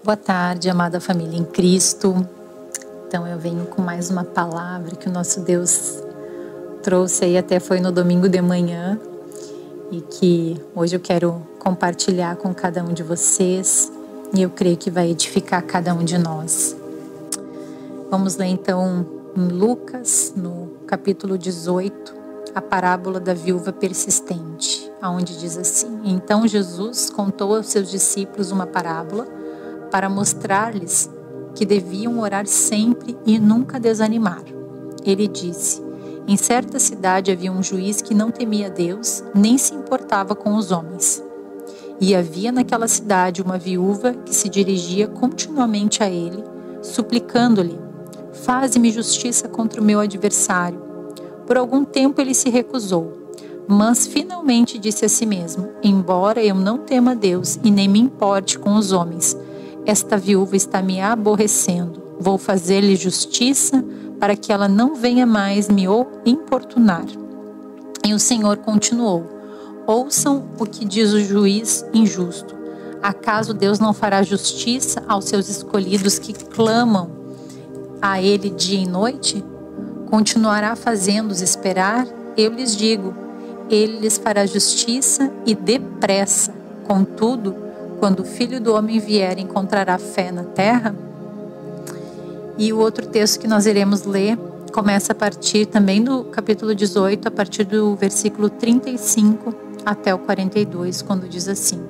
Boa tarde, amada família em Cristo. Então eu venho com mais uma palavra que o nosso Deus trouxe aí, até foi no domingo de manhã, e que hoje eu quero compartilhar com cada um de vocês, e eu creio que vai edificar cada um de nós. Vamos ler então em Lucas, no capítulo 18, a parábola da viúva persistente, onde diz assim: Então Jesus contou aos seus discípulos uma parábola para mostrar-lhes que deviam orar sempre e nunca desanimar. Ele disse: Em certa cidade havia um juiz que não temia Deus, nem se importava com os homens. E havia naquela cidade uma viúva que se dirigia continuamente a ele, suplicando-lhe: Faze-me justiça contra o meu adversário. Por algum tempo ele se recusou, mas finalmente disse a si mesmo: Embora eu não tema Deus e nem me importe com os homens, esta viúva está me aborrecendo. Vou fazer-lhe justiça para que ela não venha mais me importunar. E o Senhor continuou: Ouçam o que diz o juiz injusto. Acaso Deus não fará justiça aos seus escolhidos que clamam a Ele dia e noite? Continuará fazendo-os esperar? Eu lhes digo, Ele lhes fará justiça e depressa. Contudo, quando o Filho do Homem vier, encontrará fé na terra? E o outro texto que nós iremos ler começa a partir também do capítulo 18, a partir do versículo 35 até o 42, quando diz assim: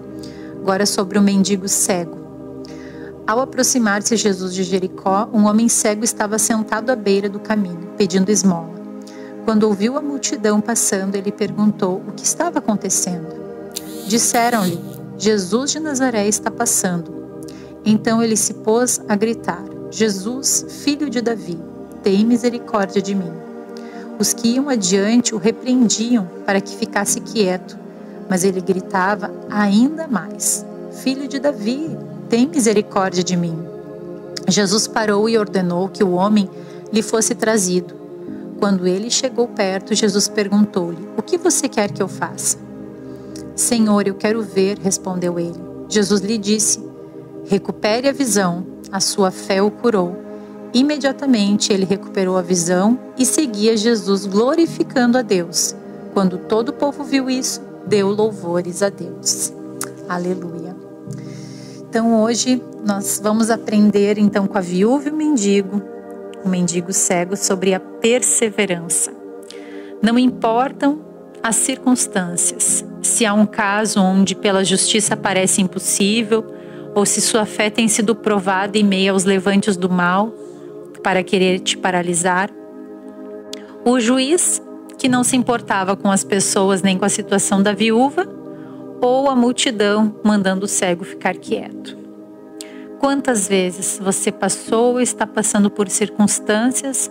Agora sobre o mendigo cego. Ao aproximar-se Jesus de Jericó, um homem cego estava sentado à beira do caminho, pedindo esmola. Quando ouviu a multidão passando, ele perguntou o que estava acontecendo. Disseram-lhe: Jesus de Nazaré está passando. Então ele se pôs a gritar: Jesus, filho de Davi, tem misericórdia de mim. Os que iam adiante o repreendiam para que ficasse quieto, mas ele gritava ainda mais: Filho de Davi, tem misericórdia de mim. Jesus parou e ordenou que o homem lhe fosse trazido. Quando ele chegou perto, Jesus perguntou-lhe: O que você quer que eu faça? Senhor, eu quero ver, respondeu ele. Jesus lhe disse: Recupere a visão, a sua fé o curou. Imediatamente ele recuperou a visão e seguia Jesus, glorificando a Deus. Quando todo o povo viu isso, deu louvores a Deus. Aleluia. Então hoje nós vamos aprender então com a viúva e o mendigo cego, sobre a perseverança. Não importam as circunstâncias, se há um caso onde pela justiça parece impossível, ou se sua fé tem sido provada em meio aos levantes do mal para querer te paralisar. O juiz, que não se importava com as pessoas nem com a situação da viúva, ou a multidão mandando o cego ficar quieto. Quantas vezes você passou ou está passando por circunstâncias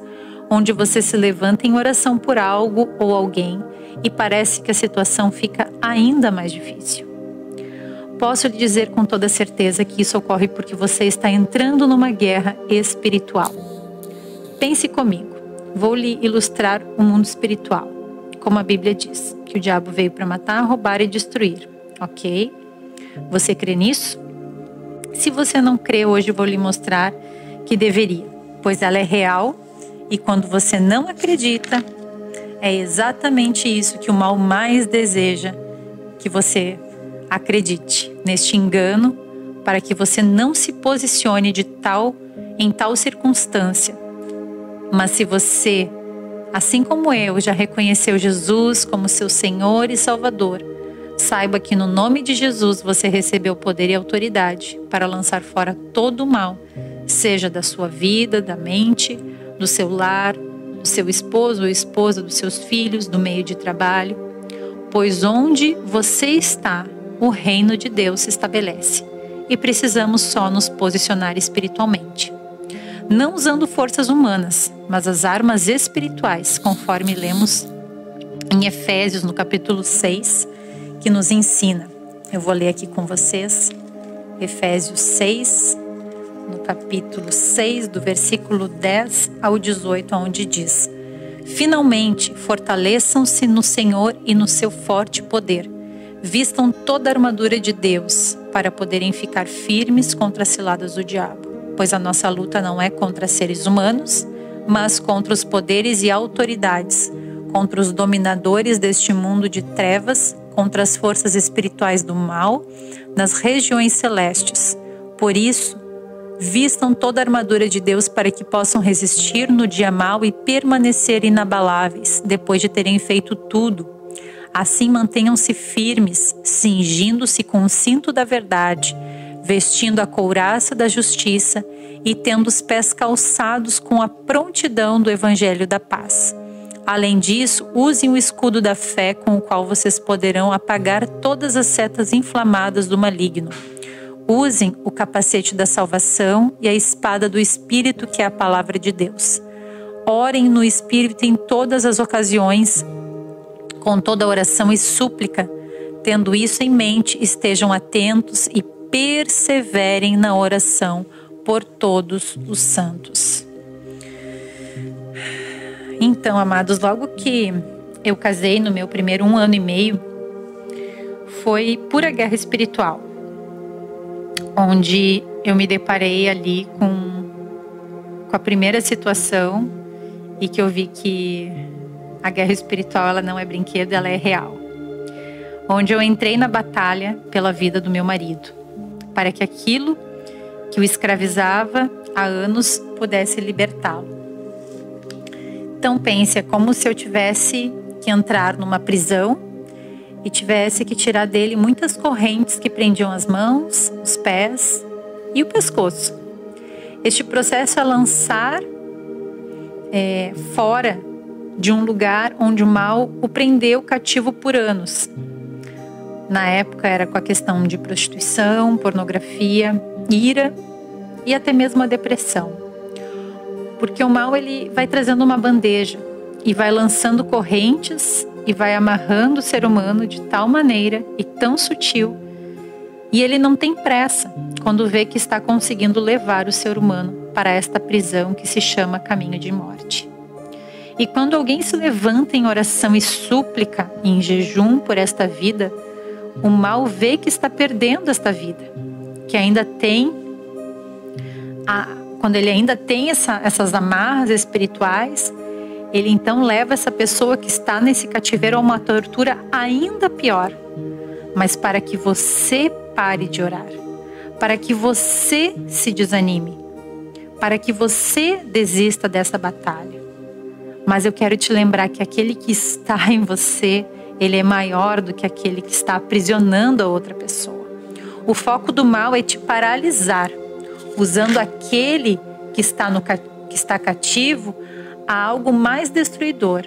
onde você se levanta em oração por algo ou alguém e parece que a situação fica ainda mais difícil? Posso lhe dizer com toda certeza que isso ocorre porque você está entrando numa guerra espiritual. Pense comigo, vou lhe ilustrar o mundo espiritual. Como a Bíblia diz, que o diabo veio para matar, roubar e destruir, ok? Você crê nisso? Se você não crê, hoje eu vou lhe mostrar que deveria, pois ela é real e quando você não acredita, é exatamente isso que o mal mais deseja, que você acredite neste engano, para que você não se posicione em tal circunstância. Mas se você, assim como eu, já reconheceu Jesus como seu Senhor e Salvador, saiba que no nome de Jesus você recebeu poder e autoridade para lançar fora todo o mal, seja da sua vida, da mente, do seu lar, do seu esposo ou esposa, dos seus filhos, do meio de trabalho. Pois onde você está, o reino de Deus se estabelece e precisamos só nos posicionar espiritualmente. Não usando forças humanas, mas as armas espirituais, conforme lemos em Efésios, no capítulo 6, que nos ensina. Eu vou ler aqui com vocês, Efésios 6, no capítulo 6, do versículo 10 ao 18, onde diz: Finalmente, fortaleçam-se no Senhor e no seu forte poder. Vistam toda a armadura de Deus, para poderem ficar firmes contra as ciladas do diabo, pois a nossa luta não é contra seres humanos, mas contra os poderes e autoridades, contra os dominadores deste mundo de trevas, contra as forças espirituais do mal nas regiões celestes. Por isso, vistam toda a armadura de Deus para que possam resistir no dia mau e permanecer inabaláveis, depois de terem feito tudo. Assim mantenham-se firmes, cingindo-se com o cinto da verdade, vestindo a couraça da justiça e tendo os pés calçados com a prontidão do evangelho da paz. Além disso, usem o escudo da fé com o qual vocês poderão apagar todas as setas inflamadas do maligno. Usem o capacete da salvação e a espada do Espírito, que é a palavra de Deus. Orem no Espírito em todas as ocasiões, com toda oração e súplica. Tendo isso em mente, estejam atentos e perseverem na oração por todos os santos. Então, amados, logo que eu casei, no meu primeiro 1 ano e meio, foi pura guerra espiritual, onde eu me deparei ali com a primeira situação e que eu vi que a guerra espiritual, ela não é brinquedo, ela é real. Onde eu entrei na batalha pela vida do meu marido, para que aquilo que o escravizava há anos pudesse libertá-lo. Então pense, é como se eu tivesse que entrar numa prisão e tivesse que tirar dele muitas correntes que prendiam as mãos, os pés e o pescoço. Este processo é lançar fora de um lugar onde o mal o prendeu cativo por anos. Na época era com a questão de prostituição, pornografia, ira e até mesmo a depressão. Porque o mal, ele vai trazendo uma bandeja e vai lançando correntes e vai amarrando o ser humano de tal maneira e tão sutil. E ele não tem pressa quando vê que está conseguindo levar o ser humano para esta prisão que se chama caminho de morte. E quando alguém se levanta em oração e súplica, em jejum por esta vida, o mal vê que está perdendo esta vida, que ainda tem quando ele ainda tem essas amarras espirituais, ele então leva essa pessoa que está nesse cativeiro a uma tortura ainda pior. Mas para que você pare de orar, para que você se desanime, para que você desista dessa batalha. Mas eu quero te lembrar que aquele que está em você, ele é maior do que aquele que está aprisionando a outra pessoa. O foco do mal é te paralisar, usando aquele que está cativo a algo mais destruidor.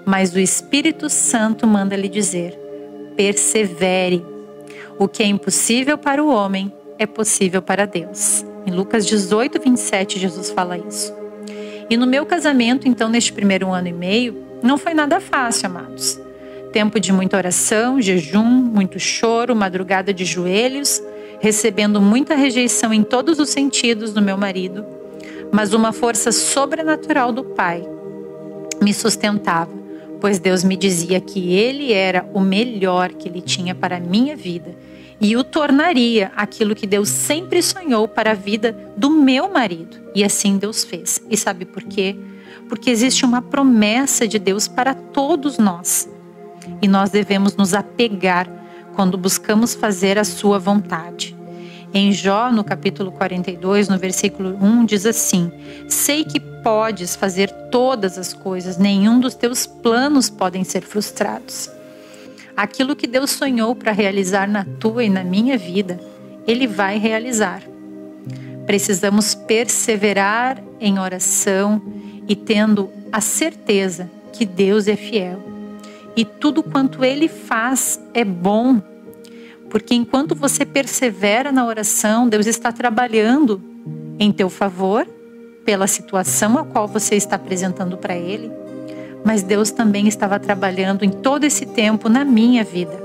Mas o Espírito Santo manda lhe dizer: persevere. O que é impossível para o homem é possível para Deus. Em Lucas 18, 27, Jesus fala isso. E no meu casamento, então, neste primeiro 1 ano e meio, não foi nada fácil, amados. Tempo de muita oração, jejum, muito choro, madrugada de joelhos, recebendo muita rejeição em todos os sentidos do meu marido, mas uma força sobrenatural do Pai me sustentava, pois Deus me dizia que Ele era o melhor que Ele tinha para a minha vida e o tornaria aquilo que Deus sempre sonhou para a vida do meu marido. E assim Deus fez. E sabe por quê? Porque existe uma promessa de Deus para todos nós e nós devemos nos apegar quando buscamos fazer a sua vontade. Em Jó, no capítulo 42, no versículo 1, diz assim: sei que podes fazer todas as coisas, nenhum dos teus planos podem ser frustrados. Aquilo que Deus sonhou para realizar na tua e na minha vida, Ele vai realizar. Precisamos perseverar em oração e tendo a certeza que Deus é fiel. E tudo quanto Ele faz é bom, porque enquanto você persevera na oração, Deus está trabalhando em teu favor, pela situação a qual você está apresentando para Ele, mas Deus também estava trabalhando em todo esse tempo na minha vida.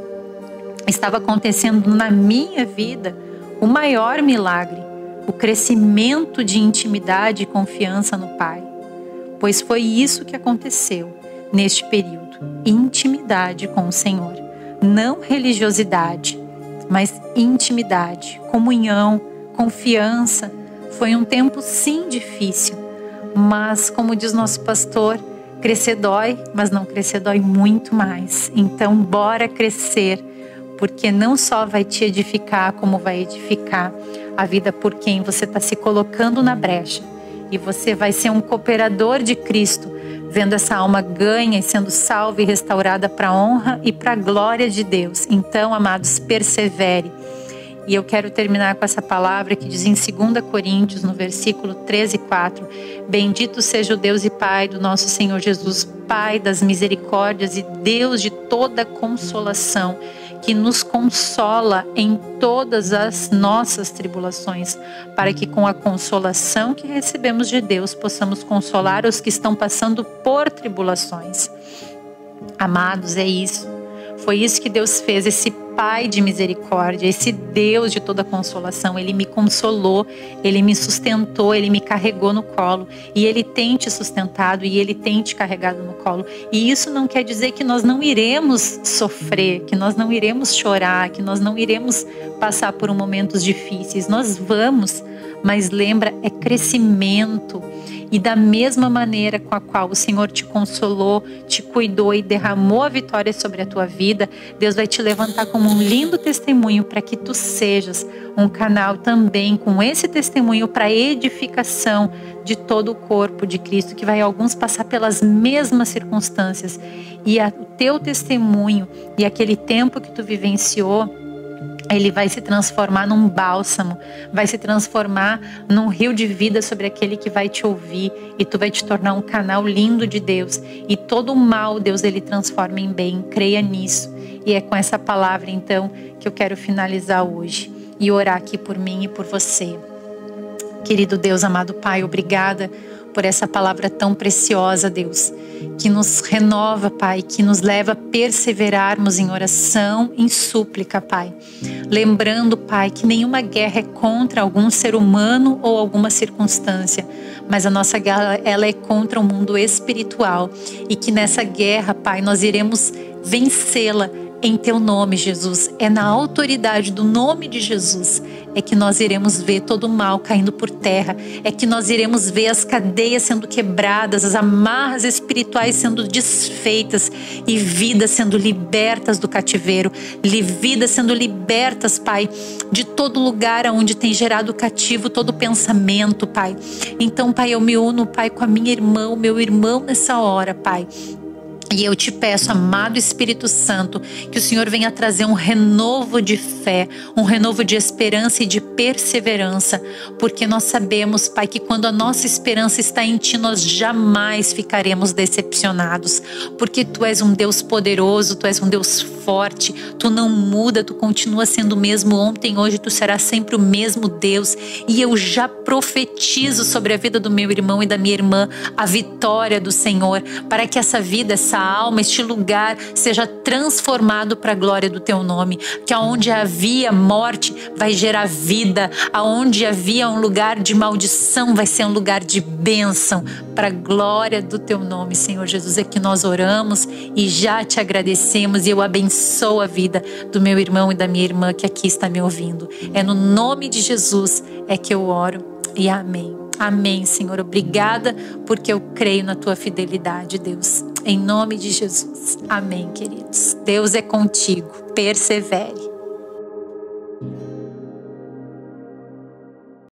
Estava acontecendo na minha vida o maior milagre, o crescimento de intimidade e confiança no Pai, pois foi isso que aconteceu neste período. Intimidade com o Senhor, não religiosidade, mas intimidade, comunhão, confiança. Foi um tempo sim difícil, mas como diz nosso pastor, crescer dói, mas não crescer dói muito mais. Então bora crescer, porque não só vai te edificar, como vai edificar a vida por quem você está se colocando na brecha. E você vai ser um cooperador de Cristo, vendo essa alma ganha e sendo salva e restaurada para a honra e para a glória de Deus. Então, amados, persevere. E eu quero terminar com essa palavra que diz em 2 Coríntios, no versículo 13:4. Bendito seja o Deus e Pai do nosso Senhor Jesus, Pai das misericórdias e Deus de toda consolação, que nos consola em todas as nossas tribulações, para que com a consolação que recebemos de Deus, possamos consolar os que estão passando por tribulações. Amados, é isso. Foi isso que Deus fez, esse Pai de misericórdia, esse Deus de toda consolação. Ele me consolou, Ele me sustentou, Ele me carregou no colo. E Ele tem te sustentado e Ele tem te carregado no colo. E isso não quer dizer que nós não iremos sofrer, que nós não iremos chorar, que nós não iremos passar por momentos difíceis. Nós vamos, mas lembra, é crescimento. E da mesma maneira com a qual o Senhor te consolou, te cuidou e derramou a vitória sobre a tua vida, Deus vai te levantar como um lindo testemunho para que tu sejas um canal também com esse testemunho para edificação de todo o corpo de Cristo, que vai alguns passar pelas mesmas circunstâncias. E o teu testemunho e aquele tempo que tu vivenciou, ele vai se transformar num bálsamo, vai se transformar num rio de vida sobre aquele que vai te ouvir, e tu vai te tornar um canal lindo de Deus, e todo o mal Deus ele transforma em bem. Creia nisso. E é com essa palavra então que eu quero finalizar hoje e orar aqui por mim e por você. Querido Deus, amado Pai, obrigada por essa palavra tão preciosa, Deus, que nos renova, Pai, que nos leva a perseverarmos em oração, em súplica, Pai. Lembrando, Pai, que nenhuma guerra é contra algum ser humano ou alguma circunstância, mas a nossa guerra, ela é contra o mundo espiritual, e que nessa guerra, Pai, nós iremos vencê-la em Teu nome, Jesus. É na autoridade do nome de Jesus é que nós iremos ver todo o mal caindo por terra, é que nós iremos ver as cadeias sendo quebradas, as amarras espirituais sendo desfeitas e vidas sendo libertas do cativeiro, vidas sendo libertas, Pai, de todo lugar onde tem gerado cativo todo pensamento, Pai. Então, Pai, eu me uno, Pai, com a minha irmã, o meu irmão nessa hora, Pai. E eu te peço, amado Espírito Santo, que o Senhor venha trazer um renovo de fé, um renovo de esperança e de perseverança, porque nós sabemos, Pai, que quando a nossa esperança está em Ti, nós jamais ficaremos decepcionados, porque Tu és um Deus poderoso, Tu és um Deus forte, Tu não muda, Tu continua sendo o mesmo ontem, hoje, Tu serás sempre o mesmo Deus. E eu já profetizo sobre a vida do meu irmão e da minha irmã a vitória do Senhor, para que essa vida, essa alma, este lugar seja transformado para a glória do Teu nome, que aonde havia morte vai gerar vida, aonde havia um lugar de maldição vai ser um lugar de bênção para a glória do Teu nome, Senhor Jesus. É que nós oramos e já Te agradecemos, e eu abençoo a vida do meu irmão e da minha irmã que aqui está me ouvindo. É no nome de Jesus é que eu oro, e amém. Amém, Senhor. Obrigada, porque eu creio na Tua fidelidade, Deus. Em nome de Jesus. Amém, queridos. Deus é contigo. Persevere.